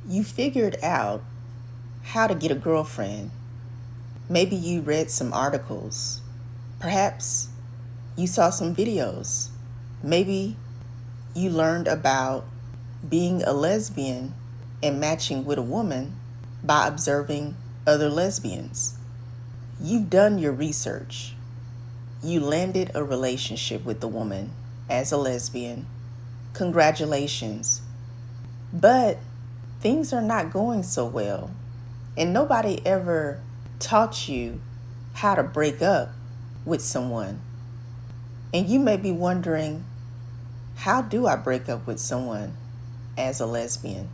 You figured out how to get a girlfriend. Maybe you read some articles. Perhaps you saw some videos. Maybe you learned about being a lesbian and matching with a woman by observing other lesbians. You've done your research. You landed a relationship with the woman as a lesbian. Congratulations. But things are not going so well. And nobody ever taught you how to break up with someone. And you may be wondering, how do I break up with someone as a lesbian?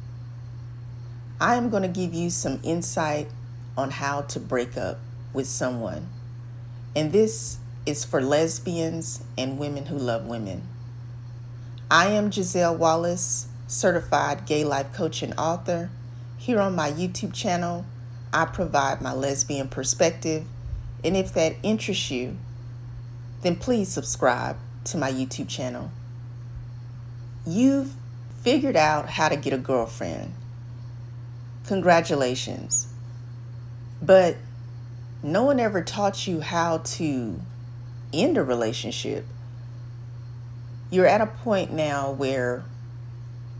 I am going to give you some insight on how to break up with someone. And this is for lesbians and women who love women. I am Giselle Wallace, certified gay life coach and author. Here on my YouTube channel, I provide my lesbian perspective. And if that interests you, then please subscribe to my YouTube channel. You've figured out how to get a girlfriend. Congratulations. But no one ever taught you how to end a relationship. You're at a point now where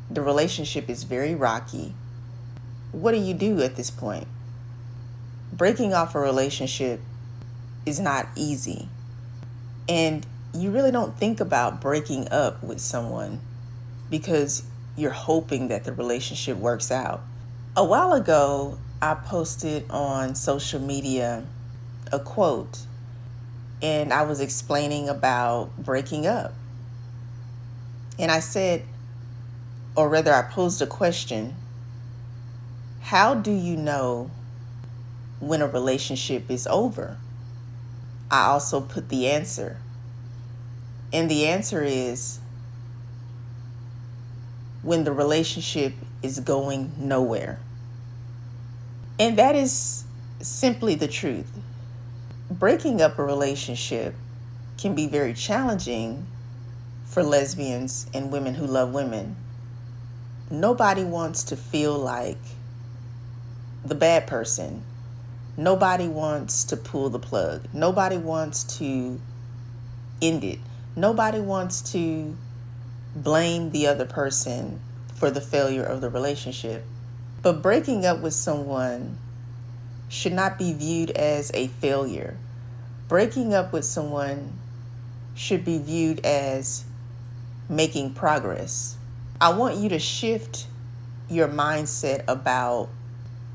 the relationship is very rocky. What do you do at this point? Breaking off a relationship is not easy. And you really don't think about breaking up with someone because you're hoping that the relationship works out. A while ago, I posted on social media a quote, and I was explaining about breaking up. And I said, or rather I posed a question, how do you know when a relationship is over? I also put the answer. And the answer is when the relationship is going nowhere. And that is simply the truth. Breaking up a relationship can be very challenging for lesbians and women who love women. Nobody wants to feel like the bad person. Nobody wants to pull the plug. Nobody wants to end it. Nobody wants to blame the other person for the failure of the relationship. But breaking up with someone should not be viewed as a failure. Breaking up with someone should be viewed as making progress. I want you to shift your mindset about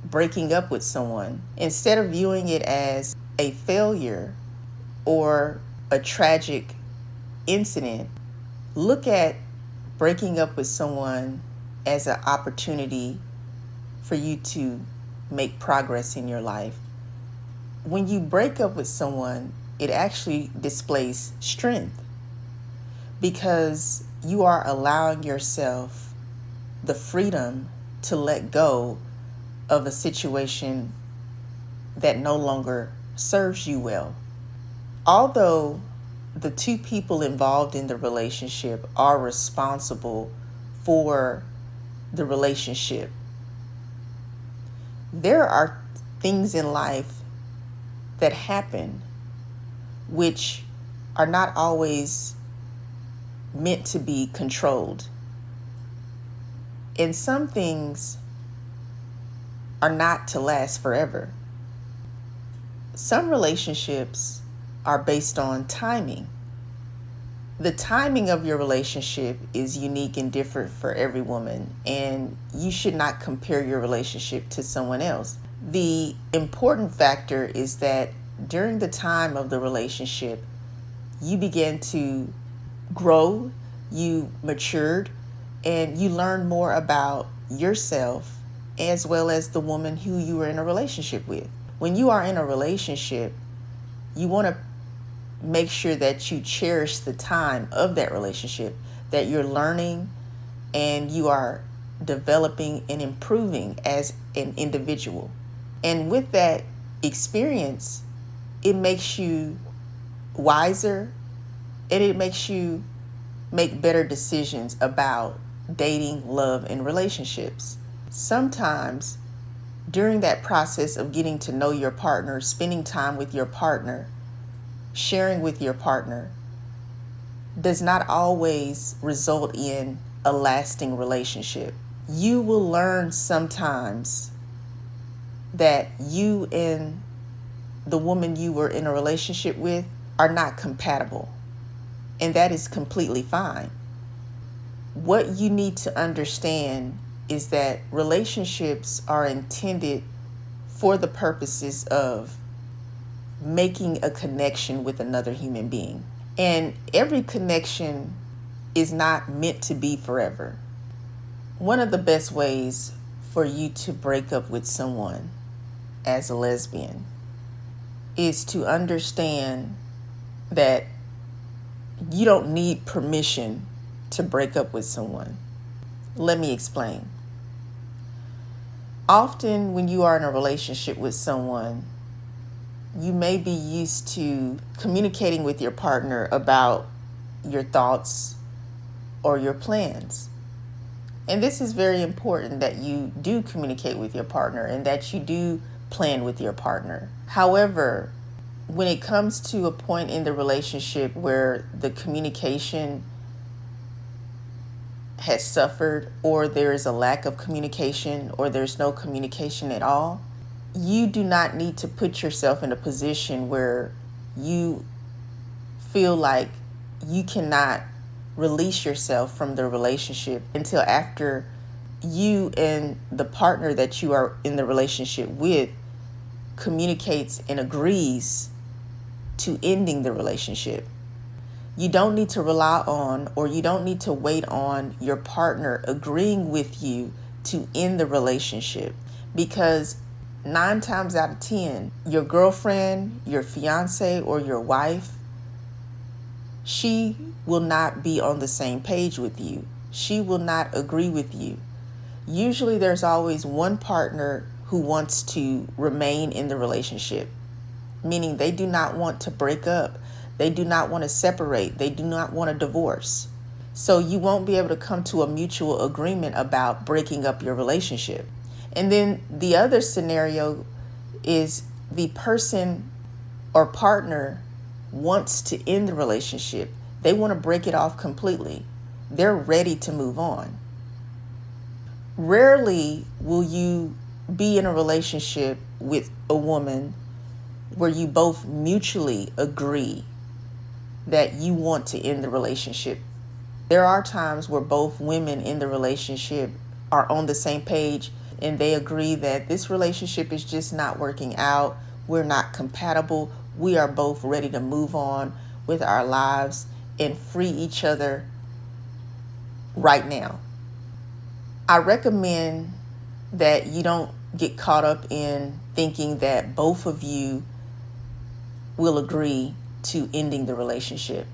breaking up with someone. Instead of viewing it as a failure or a tragic incident, look at breaking up with someone as an opportunity for you to make progress in your life. When you break up with someone, it actually displays strength because you are allowing yourself the freedom to let go of a situation that no longer serves you well. Although the two people involved in the relationship are responsible for the relationship, there are things in life that happen which are not always meant to be controlled. And some things are not to last forever. Some relationships are based on timing. The timing of your relationship is unique and different for every woman, and you should not compare your relationship to someone else. The important factor is that during the time of the relationship, you begin to grow, you matured, and you learn more about yourself as well as the woman who you are in a relationship with. When you are in a relationship, you want to make sure that you cherish the time of that relationship, that you're learning and you are developing and improving as an individual. And with that experience, it makes you wiser and it makes you make better decisions about dating, love, and relationships. Sometimes during that process of getting to know your partner, spending time with your partner, sharing with your partner, does not always result in a lasting relationship. You will learn sometimes that you and the woman you were in a relationship with are not compatible, and that is completely fine. What you need to understand is that relationships are intended for the purposes of making a connection with another human being. And every connection is not meant to be forever. One of the best ways for you to break up with someone as a lesbian is to understand that you don't need permission to break up with someone. Let me explain. Often when you are in a relationship with someone, you may be used to communicating with your partner about your thoughts or your plans. And this is very important, that you do communicate with your partner and that you do plan with your partner. However, when it comes to a point in the relationship where the communication has suffered, or there is a lack of communication, or there's no communication at all, you do not need to put yourself in a position where you feel like you cannot release yourself from the relationship until after you and the partner that you are in the relationship with communicates and agrees to ending the relationship. You don't need to rely on, or you don't need to wait on your partner agreeing with you to end the relationship, because 9 times out of 10, your girlfriend, your fiance, or your wife, she will not be on the same page with you. She will not agree with you. Usually there's always one partner who wants to remain in the relationship, meaning they do not want to break up. They do not want to separate. They do not want a divorce. So you won't be able to come to a mutual agreement about breaking up your relationship. And then the other scenario is the person or partner wants to end the relationship. They want to break it off completely. They're ready to move on. Rarely will you be in a relationship with a woman where you both mutually agree that you want to end the relationship. There are times where both women in the relationship are on the same page and they agree that this relationship is just not working out. We're not compatible. We are both ready to move on with our lives and free each other right now. I recommend that you don't get caught up in thinking that both of you will agree to ending the relationship,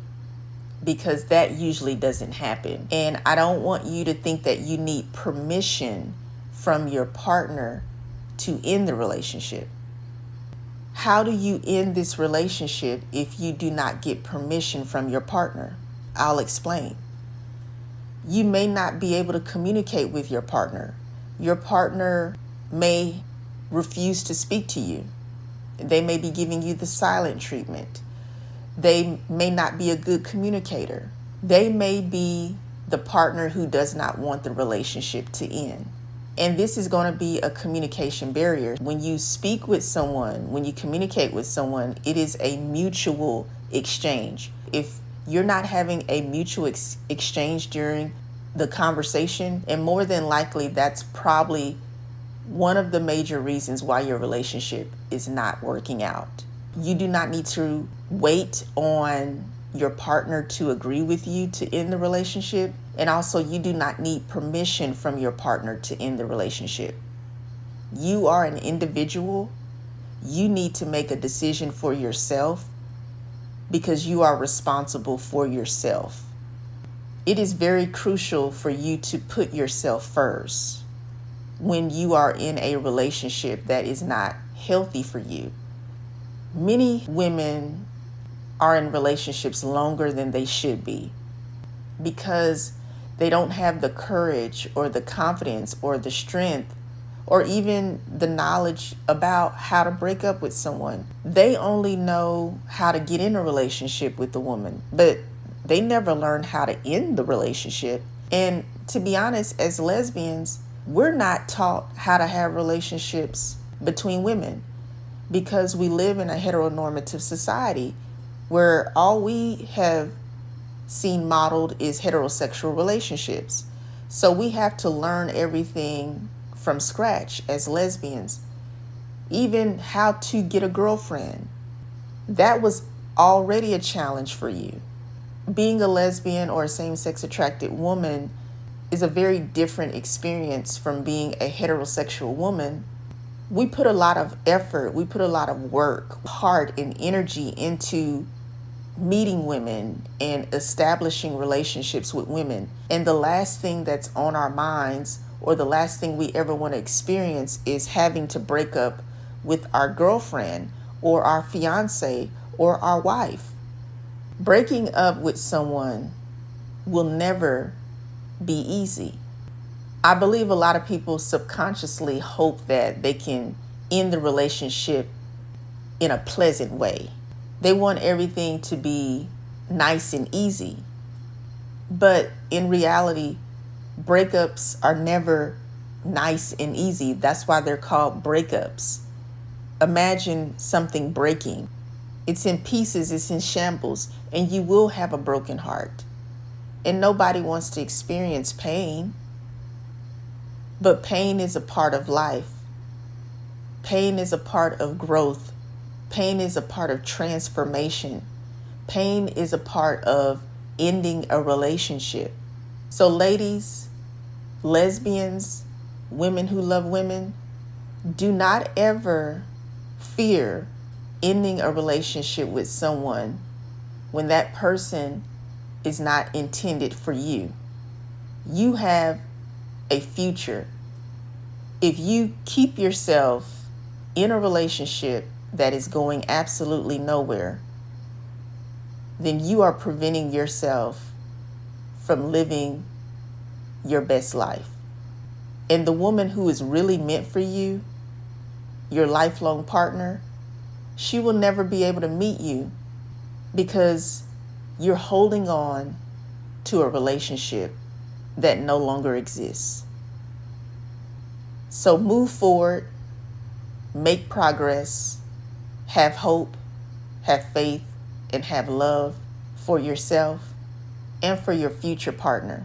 because that usually doesn't happen. And I don't want you to think that you need permission from your partner to end the relationship. How do you end this relationship if you do not get permission from your partner? I'll explain. You may not be able to communicate with your partner. Your partner may refuse to speak to you. They may be giving you the silent treatment. They may not be a good communicator. They may be the partner who does not want the relationship to end. And this is going to be a communication barrier. When you speak with someone, when you communicate with someone, it is a mutual exchange. If you're not having a mutual exchange during the conversation, and more than likely that's probably one of the major reasons why your relationship is not working out. You do not need to wait on your partner to agree with you to end the relationship. And also, you do not need permission from your partner to end the relationship. You are an individual. You need to make a decision for yourself because you are responsible for yourself. It is very crucial for you to put yourself first when you are in a relationship that is not healthy for you. Many women are in relationships longer than they should be because They don't have the courage or the confidence or the strength or even the knowledge about how to break up with someone. They only know how to get in a relationship with the woman, but they never learn how to end the relationship. And to be honest, as lesbians, we're not taught how to have relationships between women because we live in a heteronormative society where all we have seen modeled is heterosexual relationships. So we have to learn everything from scratch as lesbians. Even how to get a girlfriend. That was already a challenge for you. Being a lesbian or a same-sex attracted woman is a very different experience from being a heterosexual woman. We put a lot of effort, we put a lot of work, heart, and energy into meeting women and establishing relationships with women. And the last thing that's on our minds, or the last thing we ever want to experience, is having to break up with our girlfriend or our fiance or our wife. Breaking up with someone will never be easy. I believe a lot of people subconsciously hope that they can end the relationship in a pleasant way. They want everything to be nice and easy. But in reality, breakups are never nice and easy. That's why they're called breakups. Imagine something breaking. It's in pieces, it's in shambles, and you will have a broken heart. And nobody wants to experience pain. But pain is a part of life. Pain is a part of growth. Pain is a part of transformation. Pain is a part of ending a relationship. So ladies, lesbians, women who love women, do not ever fear ending a relationship with someone when that person is not intended for you. You have a future. If you keep yourself in a relationship that is going absolutely nowhere, then you are preventing yourself from living your best life. And the woman who is really meant for you, your lifelong partner, she will never be able to meet you because you're holding on to a relationship that no longer exists. So move forward, make progress, have hope, have faith, and have love for yourself and for your future partner.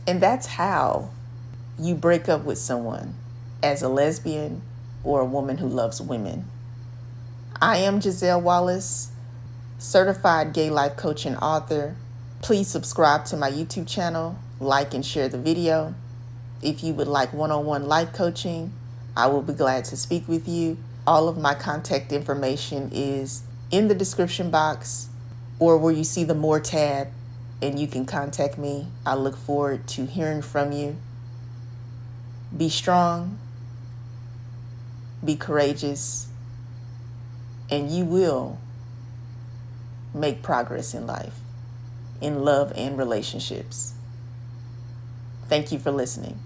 And that's how you break up with someone as a lesbian or a woman who loves women. I am Giselle Wallace, certified gay life coach and author. Please subscribe to my YouTube channel, like and share the video. If you would like one-on-one life coaching, I will be glad to speak with you. All of my contact information is in the description box or where you see the More tab, and you can contact me. I look forward to hearing from you. Be strong, be courageous, and you will make progress in life, in love and relationships. Thank you for listening.